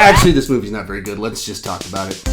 Actually, this movie's not very good. Let's just talk about it.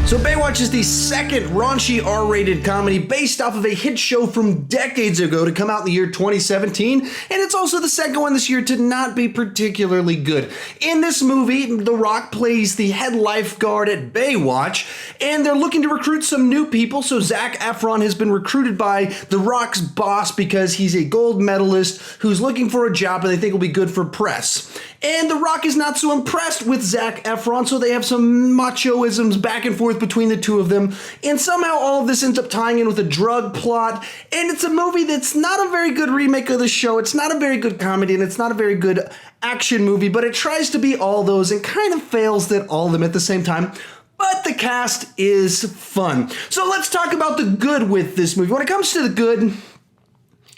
So Baywatch is the second raunchy R-rated comedy based off of a hit show from decades ago to come out in the year 2017, and it's also the second one this year to not be particularly good. In this movie, The Rock plays the head lifeguard at Baywatch, and they're looking to recruit some new people, so Zac Efron has been recruited by The Rock's boss because he's a gold medalist who's looking for a job and they think will be good for press. And The Rock is not so impressed with Zac Efron, so they have some machoisms back and forth between the two of them, and somehow all of this ends up tying in with a drug plot, and it's a movie that's not a very good remake of the show, it's not a very good comedy, and it's not a very good action movie, but it tries to be all those and kind of fails at all of them at the same time. But the cast is fun. So let's talk about the good with this movie. When it comes to the good,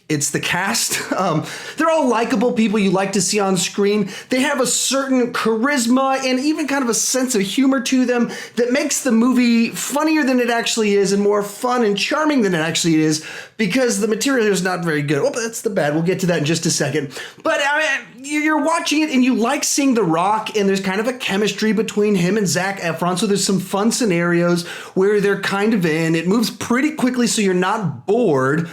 it's the cast. They're all likable people you like to see on screen. They have a certain charisma and even kind of a sense of humor to them that makes the movie funnier than it actually is and more fun and charming than it actually is because the material is not very good. Oh, that's the bad. We'll get to that in just a second. But you're watching it and you like seeing The Rock, and there's kind of a chemistry between him and Zac Efron. So there's some fun scenarios where they're kind of in. It moves pretty quickly so you're not bored.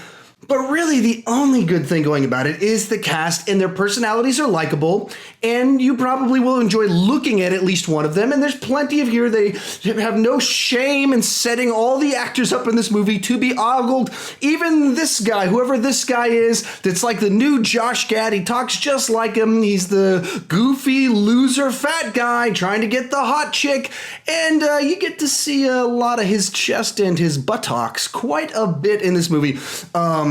But really, the only good thing going about it is the cast, and their personalities are likable, and you probably will enjoy looking at least one of them, and there's plenty of here. They have no shame in setting all the actors up in this movie to be ogled. Even this guy, whoever this guy is, that's like the new Josh Gad, he talks just like him. He's the goofy, loser, fat guy trying to get the hot chick, and you get to see a lot of his chest and his buttocks quite a bit in this movie.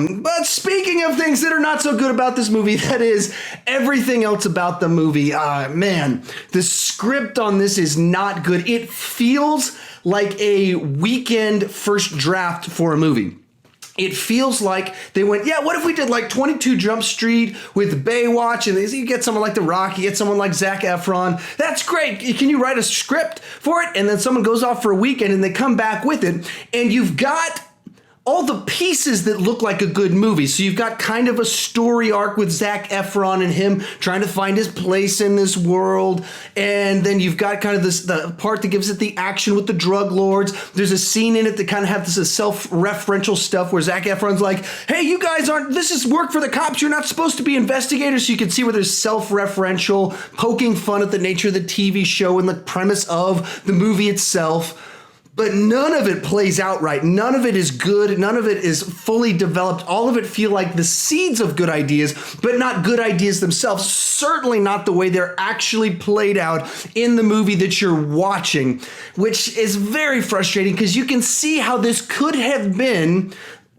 But speaking of things that are not so good about this movie, that is everything else about the movie. Man, the script on this is not good. It feels like a weekend first draft for a movie. It feels like they went, yeah, what if we did like 22 Jump Street with Baywatch, and you get someone like The Rock, you get someone like Zac Efron. That's great. Can you write a script for it? And then someone goes off for a weekend and they come back with it, and you've got all the pieces that look like a good movie. So you've got kind of a story arc with Zac Efron and him trying to find his place in this world. And then you've got kind of the part that gives it the action with the drug lords. There's a scene in it that kind of has this self-referential stuff where Zac Efron's like, hey, you guys this is work for the cops. You're not supposed to be investigators. So you can see where there's self-referential, poking fun at the nature of the TV show and the premise of the movie itself. But none of it plays out right. None of it is good. None of it is fully developed. All of it feel like the seeds of good ideas, but not good ideas themselves. Certainly not the way they're actually played out in the movie that you're watching, which is very frustrating because you can see how this could have been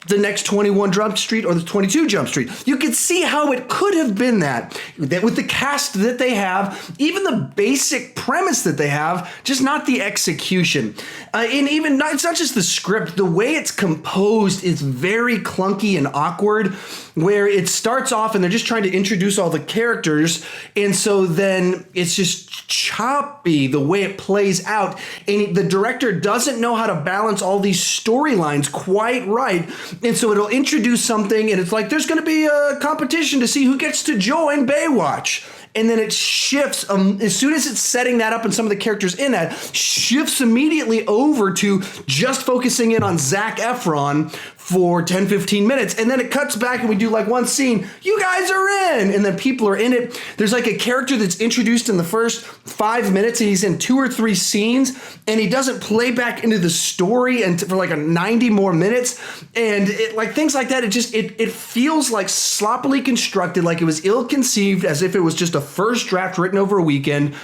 the next 21 Jump Street or the 22 Jump Street. You could see how it could have been that with the cast that they have, even the basic premise that they have, just not the execution. And even it's not just the script, the way it's composed is very clunky and awkward, where it starts off and they're just trying to introduce all the characters, and so then it's just choppy the way it plays out, and the director doesn't know how to balance all these storylines quite right. And so it'll introduce something, and it's like, there's going to be a competition to see who gets to join Baywatch. And then it shifts, as soon as it's setting that up and some of the characters in that, shifts immediately over to just focusing in on Zac Efron for 10, 15 minutes. And then it cuts back and we do like one scene, you guys are in, and then people are in it. There's like a character that's introduced in the first 5 minutes, and he's in 2 or 3 scenes, and he doesn't play back into the story for like 90 more minutes. And like things like that, it feels like sloppily constructed, like it was ill-conceived, as if it was just a first draft written over a weekend.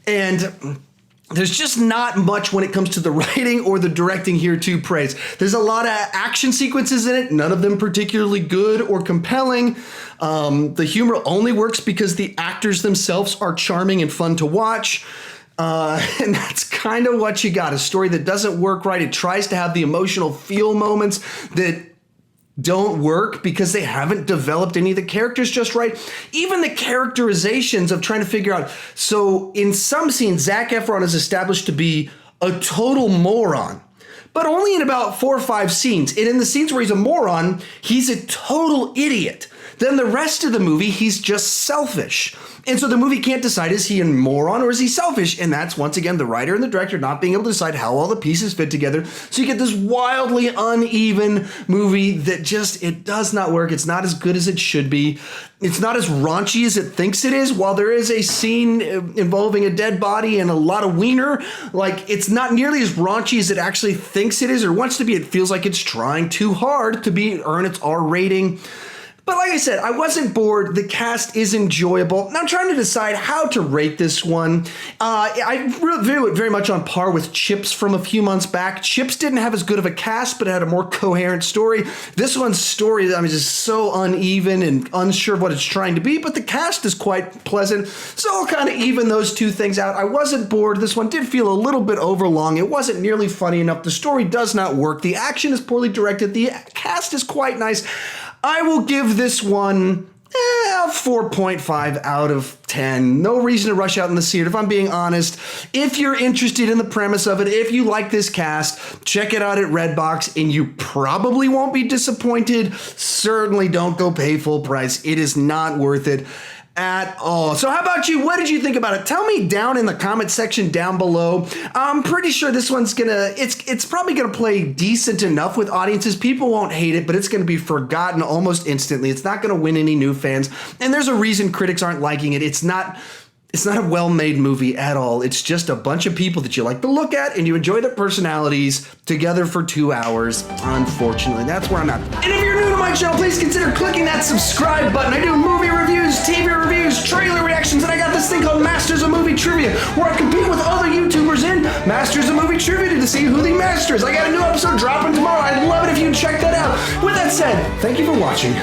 And there's just not much when it comes to the writing or the directing here to praise. There's a lot of action sequences in it, none of them particularly good or compelling. The humor only works because the actors themselves are charming and fun to watch. And that's kind of what you got. A story that doesn't work right. It tries to have the emotional feel moments that don't work because they haven't developed any of the characters just right. Even the characterizations of trying to figure out. So in some scenes, Zac Efron is established to be a total moron. but only in about 4 or 5 scenes. And in the scenes where he's a moron, he's a total idiot. Then the rest of the movie, he's just selfish. And so the movie can't decide, is he a moron or is he selfish? And that's, once again, the writer and the director not being able to decide how all the pieces fit together. So you get this wildly uneven movie that just, it does not work. It's not as good as it should be. It's not as raunchy as it thinks it is. While there is a scene involving a dead body and a lot of wiener, like, it's not nearly as raunchy as it actually thinks it is or wants to be. It feels like it's trying too hard to earn its R rating. But like I said, I wasn't bored. The cast is enjoyable. And I'm trying to decide how to rate this one. I view it very much on par with Chips from a few months back. Chips didn't have as good of a cast, but it had a more coherent story. This one's story, I mean, just so uneven and unsure of what it's trying to be, but the cast is quite pleasant. So I'll kind of even those two things out. I wasn't bored. This one did feel a little bit overlong. It wasn't nearly funny enough. The story does not work. The action is poorly directed. The cast is quite nice. I will give this one 4.5 out of 10. No reason to rush out in the theater, if I'm being honest. If you're interested in the premise of it, if you like this cast, check it out at Redbox, and you probably won't be disappointed. Certainly don't go pay full price. It is not worth it at all. So how about you? What did you think about it? Tell me down in the comment section down below. I'm pretty sure this one's it's probably gonna play decent enough with audiences. People won't hate it, but it's gonna be forgotten almost instantly. It's not gonna win any new fans, and there's a reason critics aren't liking it. It's not a well-made movie at all. It's just a bunch of people that you like to look at and you enjoy their personalities together for 2 hours. Unfortunately, that's where I'm at. And if you're new to my channel, please consider clicking that subscribe button. I do movie reviews, TV reviews, trailer reactions, and I got this thing called Masters of Movie Trivia, where I compete with other YouTubers in Masters of Movie Trivia to see who the master is. I got a new episode dropping tomorrow. I'd love it if you'd check that out. With that said, thank you for watching.